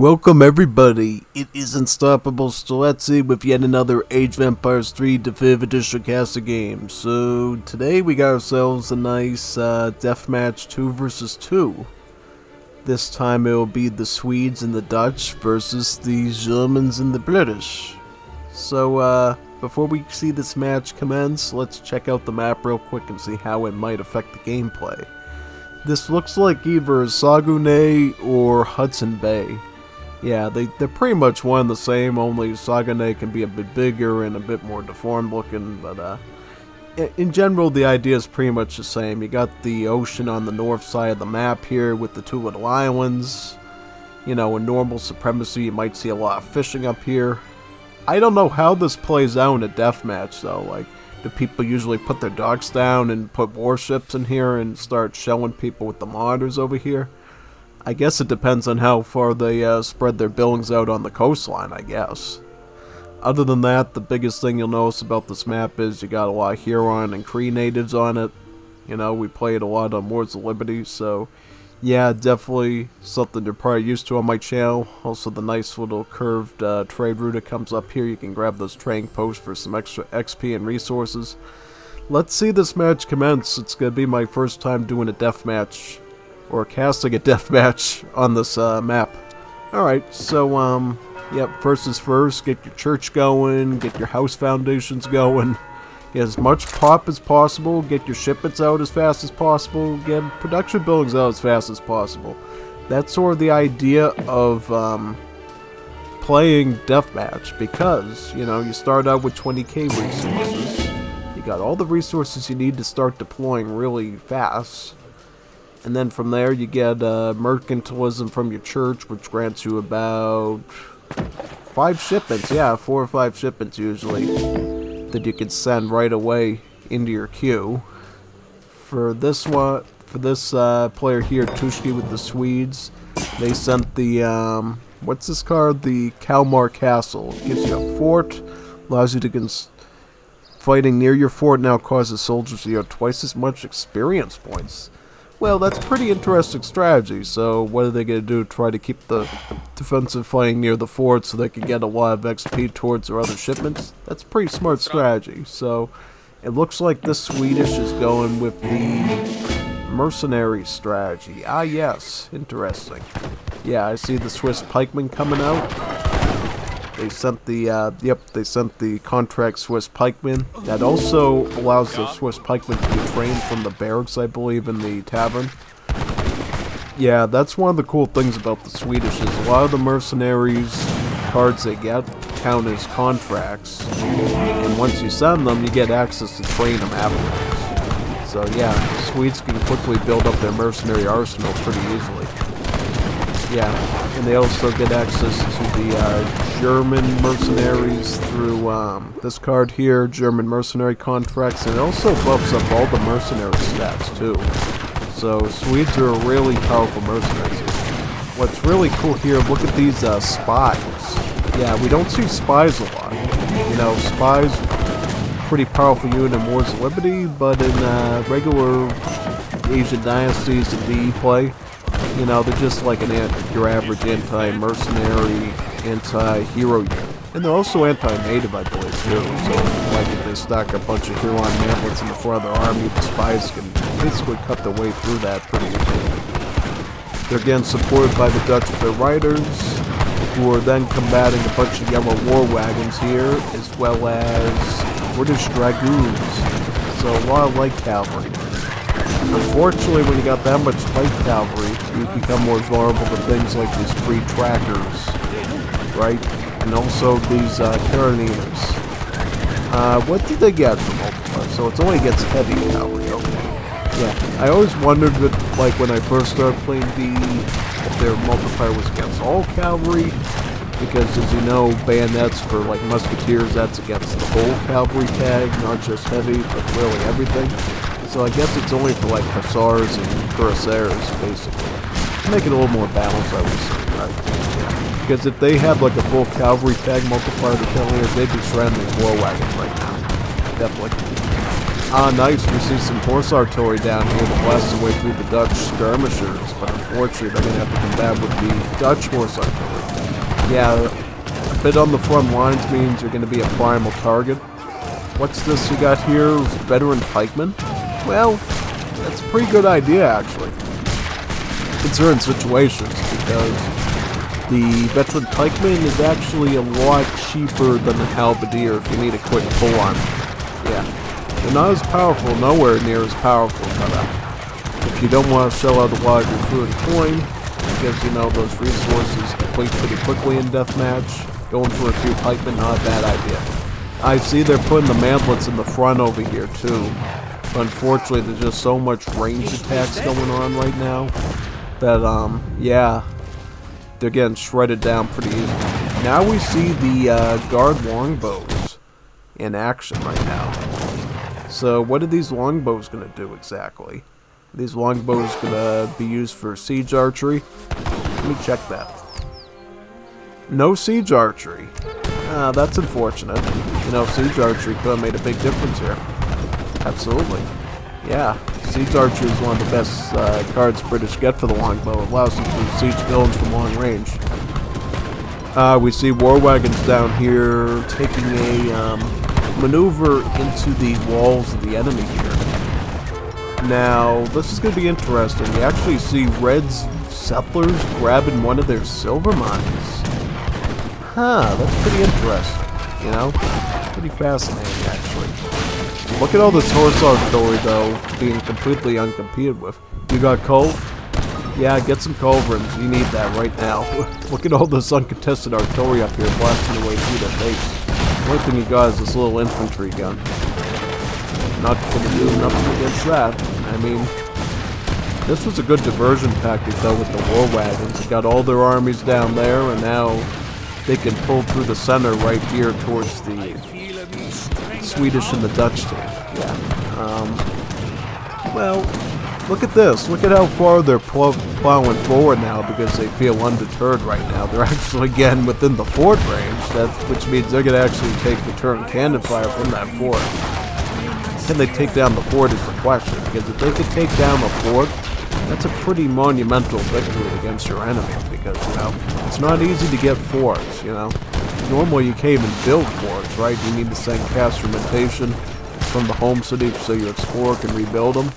Welcome everybody, it is Unstoppable Stiletsy with yet another Age of Empires 3 Definitive Edition casting game. So today we got ourselves a nice Deathmatch 2 versus 2. This time it will be the Swedes and the Dutch versus the Germans and the British. So before we see this match commence, let's check out the map real quick and see how it might affect the gameplay. This looks like either Saguenay or Hudson Bay. Yeah, they're pretty much one and the same, only Saguenay can be a bit bigger and a bit more deformed looking, but in general the idea is pretty much the same. You got the ocean on the north side of the map here with the two little islands. You know, in normal supremacy you might see a lot of fishing up here. I don't know how this plays out in a deathmatch though, like, do people usually put their docks down and put warships in here and start shelling people with the monitors over here? I guess it depends on how far they spread their buildings out on the coastline, I guess. Other than that, the biggest thing you'll notice about this map is you got a lot of Huron and Cree natives on it. You know, we played a lot on Wars of Liberty, so yeah, definitely something you're probably used to on my channel. Also the nice little curved trade route that comes up here. You can grab those trading posts for some extra XP and resources. Let's see this match commence. It's going to be my first time doing a deathmatch, or casting a deathmatch on this map. Alright, so, yep, first is first, get your church going, get your house foundations going, get as much pop as possible, get your shipments out as fast as possible, get production buildings out as fast as possible. That's sort of the idea of playing deathmatch, because, you know, you start out with 20k resources. You got all the resources you need to start deploying really fast. And then from there you get mercantilism from your church, which grants you about 5 shipments, yeah, 4 or 5 shipments usually, that you can send right away into your queue. For this one, for this player here, Tushki with the Swedes, they sent the, what's this card? The Kalmar Castle. It gives you a fort, allows you to fighting near your fort now causes soldiers to have twice as much experience points. Well, that's a pretty interesting strategy. So what are they going to do? Try to keep the defensive fighting near the fort so they can get a lot of XP towards their other shipments? That's a pretty smart strategy. So it looks like this Swedish is going with the mercenary strategy. Ah yes, interesting. Yeah, I see the Swiss pikemen coming out. They sent the, they sent the contract Swiss pikemen. That also allows the Swiss pikemen to be trained from the barracks, I believe, in the tavern. Yeah, that's one of the cool things about the Swedish is a lot of the mercenaries cards they get count as contracts. And once you send them, you get access to train them afterwards. So yeah, Swedes can quickly build up their mercenary arsenal pretty easily. Yeah, and they also get access to the German mercenaries through this card here, German mercenary contracts, and it also buffs up all the mercenary stats too. So Swedes are really powerful mercenaries. What's really cool here, look at these spies. Yeah, we don't see spies a lot. You know, spies, pretty powerful unit in Wars of Liberty, but in regular Asian dynasties and DE play, you know, they're just like your average anti-mercenary, anti-hero unit. And they're also anti-native, I believe, too. So, like, if they stack a bunch of Huron mantlets in the front of their army, the spies can basically cut their way through that pretty easily. They're again supported by the Dutch with their riders, who are then combating a bunch of yellow war wagons here, as well as British dragoons. So, a lot of light cavalry. Unfortunately, when you got that much light cavalry, you become more vulnerable to things like these free trackers, right? And also these carabiners. What did they get for multiplier? So it's only against heavy cavalry, okay. Yeah, I always wondered, like when I first started playing DE, if their multiplier was against all cavalry, because as you know, bayonets for like musketeers, that's against the whole cavalry tag, not just heavy, but really everything. So I guess it's only for like hussars and cuirassiers, basically. To make it a little more balanced, I would say, right? Yeah. Because if they had like a full cavalry tag multiplier to Cavaliers, they'd be shredding these war wagons right now. Definitely. Ah, nice. We see some horse artillery down here to blast their way through the Dutch skirmishers, but unfortunately they're going to have to combat with the Dutch horse artillery. Yeah, a bit on the front lines means you're going to be a primal target. What's this you got here? Veteran pikemen? Well, that's a pretty good idea, actually. In certain situations, because the veteran pikeman is actually a lot cheaper than the halberdier if you need a quick pull-on. Yeah, they're not as powerful, nowhere near as powerful, but if you don't want to shell out a lot of your food and coin, it gives you know those resources to play pretty quickly in Deathmatch. Going for a few pikemen, not a bad idea. I see they're putting the mantlets in the front over here too. But unfortunately, there's just so much range attacks going on right now that, yeah, they're getting shredded down pretty easily. Now we see the guard longbows in action right now. So what are these longbows going to do exactly? These longbows going to be used for siege archery? Let me check that. No siege archery. That's unfortunate. You know, siege archery could have made a big difference here. Absolutely. Yeah, siege archery is one of the best cards British get for the longbow. It allows them to siege villains from long range. We see war wagons down here taking a maneuver into the walls of the enemy here. Now, this is going to be interesting. We actually see Red's settlers grabbing one of their silver mines. Huh, that's pretty interesting, you know? Pretty fascinating, actually. Look at all this horse artillery, though, being completely uncompeted with. You got Cove? Yeah, get some culverins. You need that right now. Look at all this uncontested artillery up here blasting away through their base. The only thing you got is this little infantry gun. Not gonna do nothing against that. I mean, this was a good diversion tactic, though, with the war wagons. They got all their armies down there, and now they can pull through the center right here towards the Swedish and the Dutch team. Yeah. Well, look at this. Look at how far they're plowing forward now because they feel undeterred right now. They're actually getting within the fort range, which means they're going to actually take return cannon fire from that fort. Can they take down the fort is the question, because if they could take down the fort, that's a pretty monumental victory against your enemy, because, you know, it's not easy to get forts, you know. Normally you can't even build forts, right? You need to send castrumentation from the home city so your explorer can rebuild them.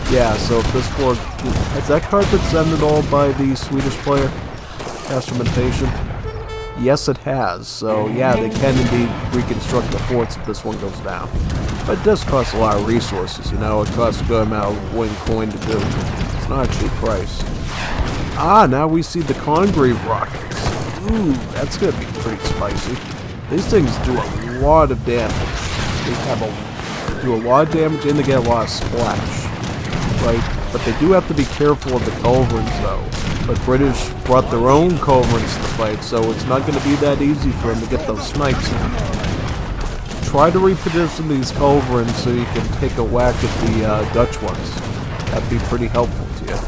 Yeah, so if this fort... Has that card been sent at all by the Swedish player? Castrumentation? Yes, it has. So, yeah, they can indeed reconstruct the forts if this one goes down. But it does cost a lot of resources, you know. It costs a good amount of wooden coin to do. It's not a cheap price. Ah, now we see the Congreve rockets. Ooh, that's going to be pretty spicy. These things do a lot of damage. They do a lot of damage and they get a lot of splash. Right? But they do have to be careful of the culverins, though. But British brought their own culverins to the fight, so it's not going to be that easy for them to get those snipes in. Try to reposition these culverins so you can take a whack at the Dutch ones. That'd be pretty helpful to you.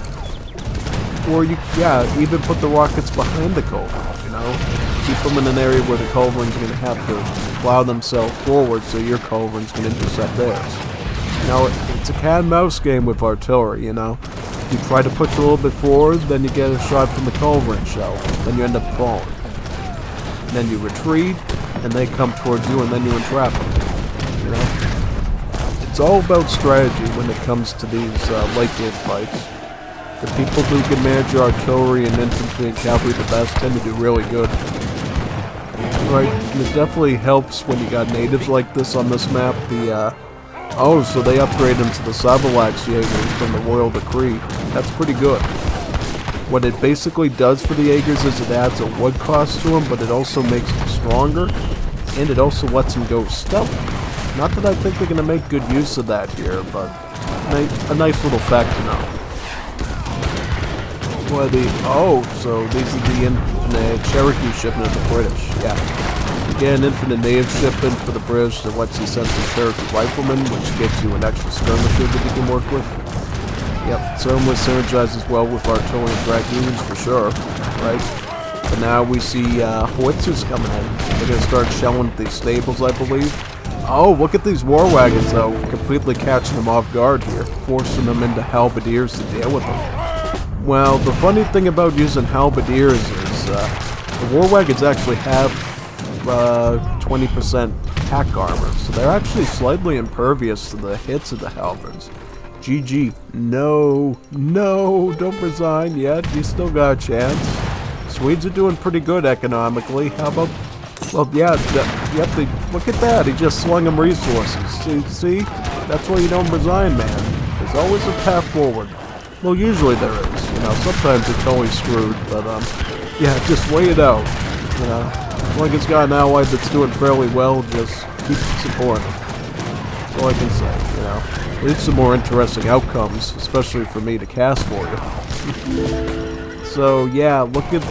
Or, even put the rockets behind the culverins, you know? Keep them in an area where the culverins are going to have to plow themselves forward so your culverins can intercept theirs. You know, it's a cat and mouse game with artillery, you know? You try to push a little bit forward, then you get a shot from the culverin shell, then you end up falling. And then you retreat, and they come towards you, and then you entrap them. You know? It's all about strategy when it comes to these late game fights. The people who can manage your artillery and infantry and cavalry the best tend to do really good. Right, and it definitely helps when you got natives like this on this map. Oh, so they upgrade them to the Savalax Jaegers from the Royal Decree. That's pretty good. What it basically does for the Jaegers is it adds a wood cost to them, but it also makes them stronger, and it also lets them go stealth. Not that I think they're going to make good use of that here, but a nice little fact to know. So these are the infinite Cherokee shipment of the British, yeah. Again, infinite native shipment for the British that lets you send some Cherokee riflemen, which gives you an extra skirmisher that you can work with. Yep, certainly synergizes well with artillery and dragoons for sure, right? But now we see howitzers coming in. They're going to start shelling these stables, I believe. Oh, look at these war wagons, though, completely catching them off guard here, forcing them into halberdiers to deal with them. Well, the funny thing about using halberdiers is The war wagons actually have 20% attack armor, so they're actually slightly impervious to the hits of the halberds. GG. No, don't resign yet. You still got a chance. Swedes are doing pretty good economically. How about... Well, yeah, look at that. He just slung him resources. See? That's why you don't resign, man. There's always a path forward. Well, usually there is. You know, sometimes it's always screwed, but, yeah, just wait it out. You know, as long as it's got an ally that's doing fairly well, just keep supporting him. That's all I can say, you know. Leads to more interesting outcomes, especially for me to cast for you. So, yeah, look at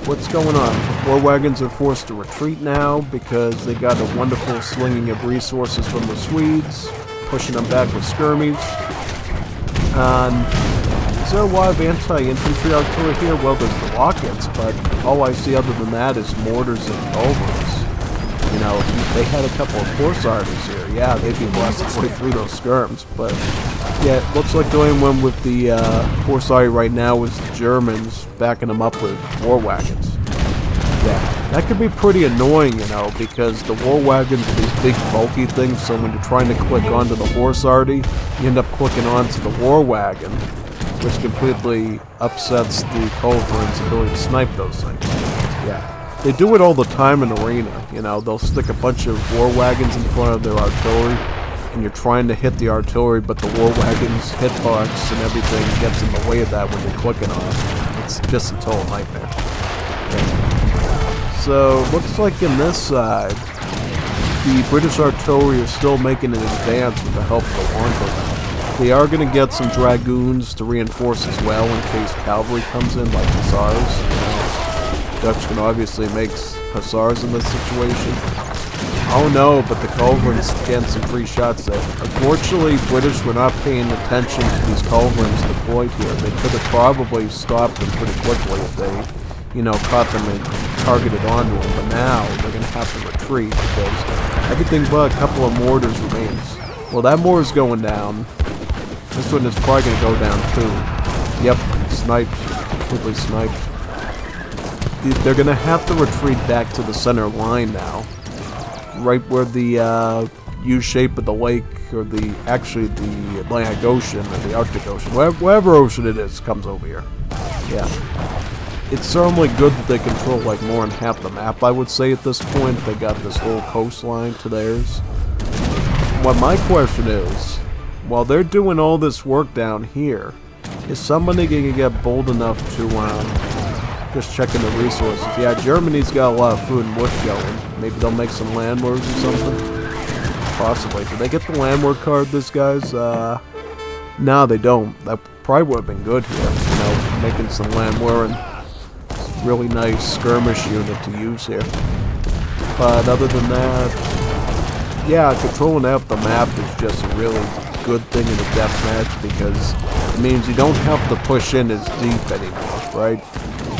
what's going on. War wagons are forced to retreat now because they got a wonderful slinging of resources from the Swedes, pushing them back with skirmies. Is there a lot of anti-infantry artillery here? Well, there's the rockets, but all I see other than that is mortars and culverins. You know, they had a couple of horse armies here. Yeah, they'd be blasting way through those skirms, but yeah, it looks like the only one with the horse army right now is the Germans backing them up with war wagons. Yeah, that could be pretty annoying, you know, because the war wagons are these big bulky things, so when you're trying to click onto the horse arty, you end up clicking onto the war wagon, which completely upsets the culverins' ability to snipe those things. Yeah. They do it all the time in Arena, you know, they'll stick a bunch of war wagons in front of their artillery, and you're trying to hit the artillery, but the war wagon's hitbox and everything gets in the way of that when you're clicking on it. It's just a total nightmare. Yeah. So, looks like in this side, the British artillery is still making an advance with the help of the longbowmen. They are going to get some dragoons to reinforce as well in case cavalry comes in, like hussars. You know, Dutch can obviously make hussars in this situation. Oh no, but the culverins getting some free shots there. Unfortunately, British were not paying attention to these culverins deployed here. They could have probably stopped them pretty quickly if they, you know, caught them and targeted onto them. But now they're going to have to retreat because everything but a couple of mortars remains. Well, that mortar's going down. This one is probably going to go down too. Yep, sniped. Completely sniped. They're going to have to retreat back to the center line now. Right where the U shape of the lake, or the Atlantic Ocean, or the Arctic Ocean, whatever ocean it is, comes over here. Yeah. It's certainly good that they control like more than half the map, I would say at this point. They got this whole coastline to theirs. What my question is, while they're doing all this work down here, is somebody going to get bold enough to, just checking the resources. Yeah, Germany's got a lot of food and wood going. Maybe they'll make some landworks or something? Possibly. Did they get the landward card, this guy's? No, they don't. That probably would have been good here. You know, making some landware. Really nice skirmish unit to use here. But other than that, yeah, controlling out the map is just a really good thing in a deathmatch because it means you don't have to push in as deep anymore, right?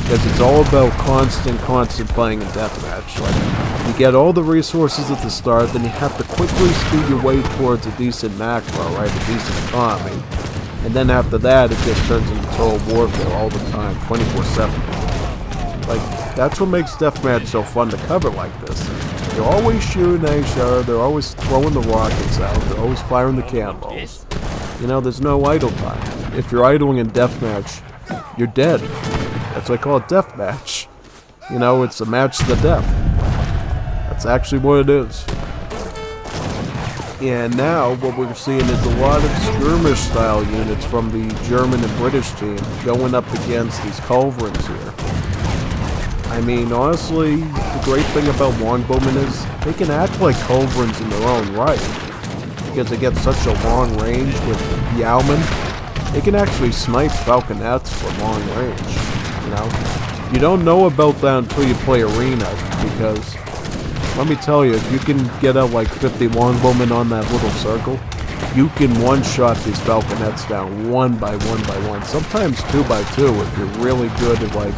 Because it's all about constant playing in deathmatch. Like, you get all the resources at the start, then you have to quickly speed your way towards a decent macro, right? A decent economy. And then after that, it just turns into total warfare all the time, 24/7. Like, that's what makes deathmatch so fun to cover like this. They're always shooting at each other, they're always throwing the rockets out, they're always firing the cannonballs. You know, there's no idle time. If you're idling in deathmatch, you're dead. That's why I call it deathmatch. You know, it's a match to the death. That's actually what it is. And now, what we're seeing is a lot of skirmish-style units from the German and British team going up against these culverins here. I mean, honestly, the great thing about longbowmen is they can act like culverins in their own right. Because they get such a long range with Yeomen, they can actually snipe falconets for long range. You know, you don't know about that until you play Arena, because let me tell you, if you can get out like 50 longbowmen on that little circle, you can one-shot these falconets down one by one, sometimes 2 by 2 if you're really good at like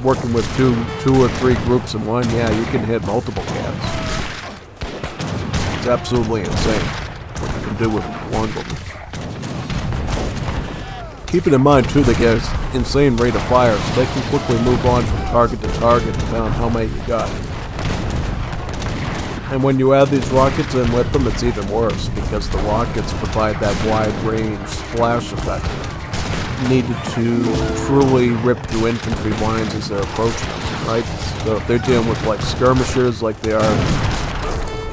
working with two or three groups in one. Yeah, you can hit multiple cats. It's absolutely insane what you can do with longbowmen. keep it in mind too, they get an insane rate of fire, so they can quickly move on from target to target depending on how many you got. And when you add these rockets in with them, it's even worse, because the rockets provide that wide-range splash effect needed to truly rip through infantry lines as they're approaching them, right? So if they're dealing with, like, skirmishers like they are,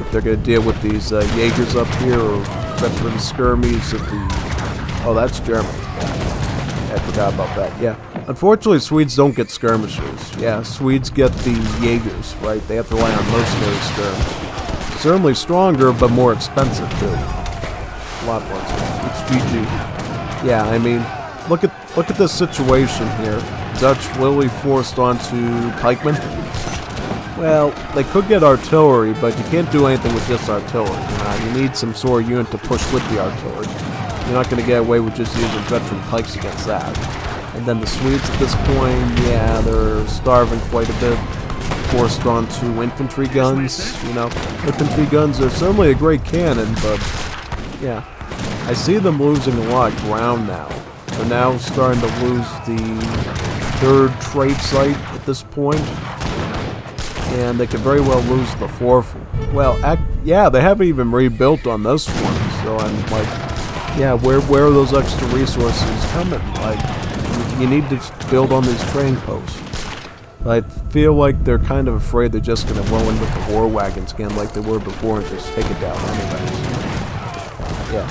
if they're going to deal with these Jaegers up here, or veteran skirmies of the... Oh, that's Germany. Yeah. I forgot about that, yeah. Unfortunately, Swedes don't get skirmishers. Yeah, Swedes get the Jaegers, right? They have to rely on mercenary skirms. Certainly stronger, but more expensive, too. A lot more expensive. It's GG. Yeah, I mean, look at this situation here. Dutch literally forced onto pikemen. Well, they could get artillery, but you can't do anything with just artillery. You need some sort of unit to push with the artillery. You're not going to get away with just using veteran pikes against that. And then the Swedes at this point, yeah, they're starving quite a bit. Forced onto infantry guns, Infantry guns are certainly a great cannon, but, yeah. I see them losing a lot of ground now. They're now starting to lose the third trade site at this point. And they could very well lose the fourth. Well, yeah, they haven't even rebuilt on this one, so I'm like, yeah, where are those extra resources coming? Like, you need to build on these train posts. I feel like they're kind of afraid they're just going to roll in with the war wagons again like they were before and just take it down anyways. Yeah.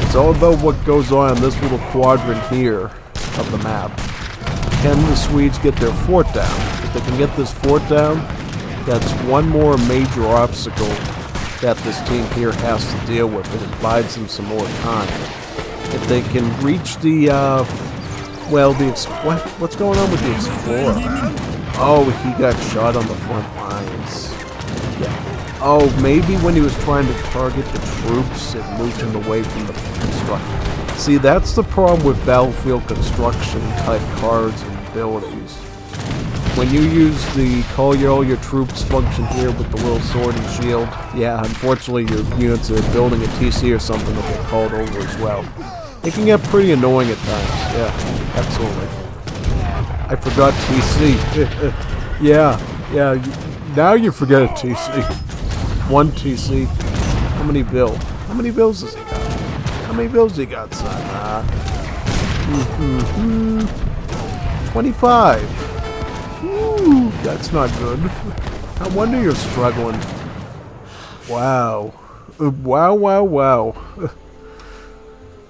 It's all about what goes on in this little quadrant here of the map. Can the Swedes get their fort down? If they can get this fort down, that's one more major obstacle that this team here has to deal with, and it buys them some more time. If they can reach the, what's going on with the Explorer? Oh, he got shot on the front lines. Yeah. Oh, maybe when he was trying to target the troops, it moved him away from the construction. See, that's the problem with battlefield construction type cards and abilities. When you use the call all your troops function here with the little sword and shield, yeah, unfortunately your units are building a TC or something that get called over as well. It can get pretty annoying at times, yeah, absolutely. I forgot TC. yeah, now you forget a TC. One TC. How many bill? How many bills does he got? How many bills he got, son? 25. Ooh, that's not good. No wonder you're struggling. Wow. Wow.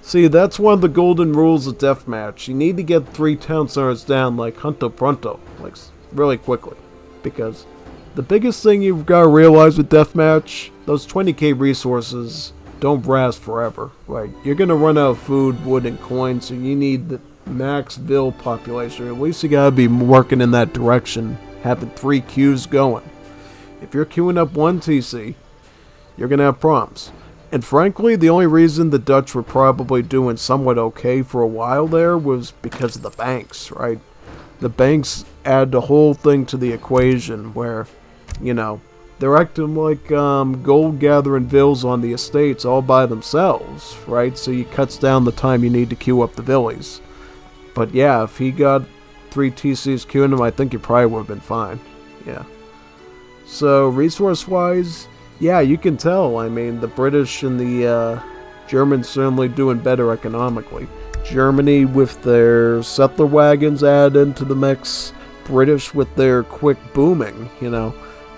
See, that's one of the golden rules of Deathmatch. You need to get 3 town centers down, like, hunto pronto, like, really quickly. Because the biggest thing you've got to realize with Deathmatch, those 20k resources don't last forever, right? You're going to run out of food, wood, and coins, so you need the max Ville population. At least you got to be working in that direction, having 3 queues going. If you're queuing up 1 TC, you're going to have problems. And frankly, the only reason the Dutch were probably doing somewhat okay for a while there was because of the banks, right? The banks add the whole thing to the equation where, they're acting like gold gathering villas on the estates all by themselves, right? So it cuts down the time you need to queue up the villas. But yeah, if he got 3 TCs queuing him, I think he probably would have been fine. Yeah. So resource-wise, yeah, you can tell. I mean, the British and the Germans certainly doing better economically. Germany with their settler wagons added into the mix. British with their quick booming,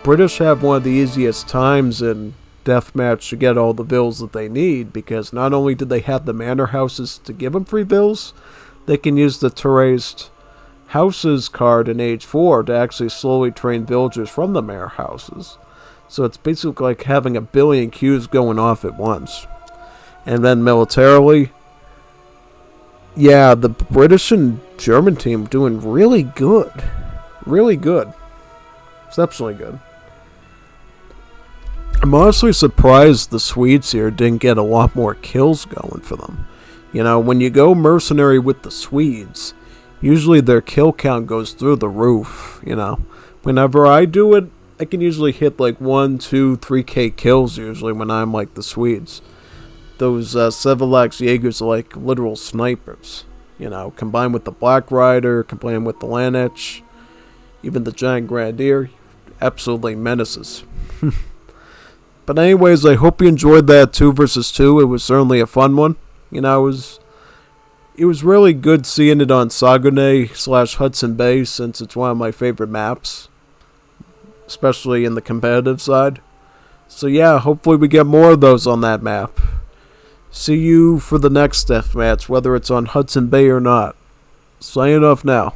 British have one of the easiest times in Deathmatch to get all the villas that they need, because not only do they have the manor houses to give them free villas, they can use the terraced houses card in Age 4 to actually slowly train villagers from the manor houses. So it's basically like having a billion queues going off at once. And then militarily, yeah, the British and German team doing really good. Really good. Exceptionally good. I'm honestly surprised the Swedes here didn't get a lot more kills going for them. When you go mercenary with the Swedes, usually their kill count goes through the roof, Whenever I do it, I can usually hit like 1, 2, 3k kills usually when I'm like the Swedes. Those Sevelax Jaegers are like literal snipers, You know, combined with the Black Rider, combined with the Lanich, even the Giant Grenadier, absolutely menaces. But anyways, I hope you enjoyed that 2 versus 2. It was certainly a fun one. You know, it was really good seeing it on Saguenay / Hudson Bay, since it's one of my favorite maps, especially in the competitive side. So yeah, hopefully we get more of those on that map. See you for the next deathmatch, whether it's on Hudson Bay or not. Signing off now.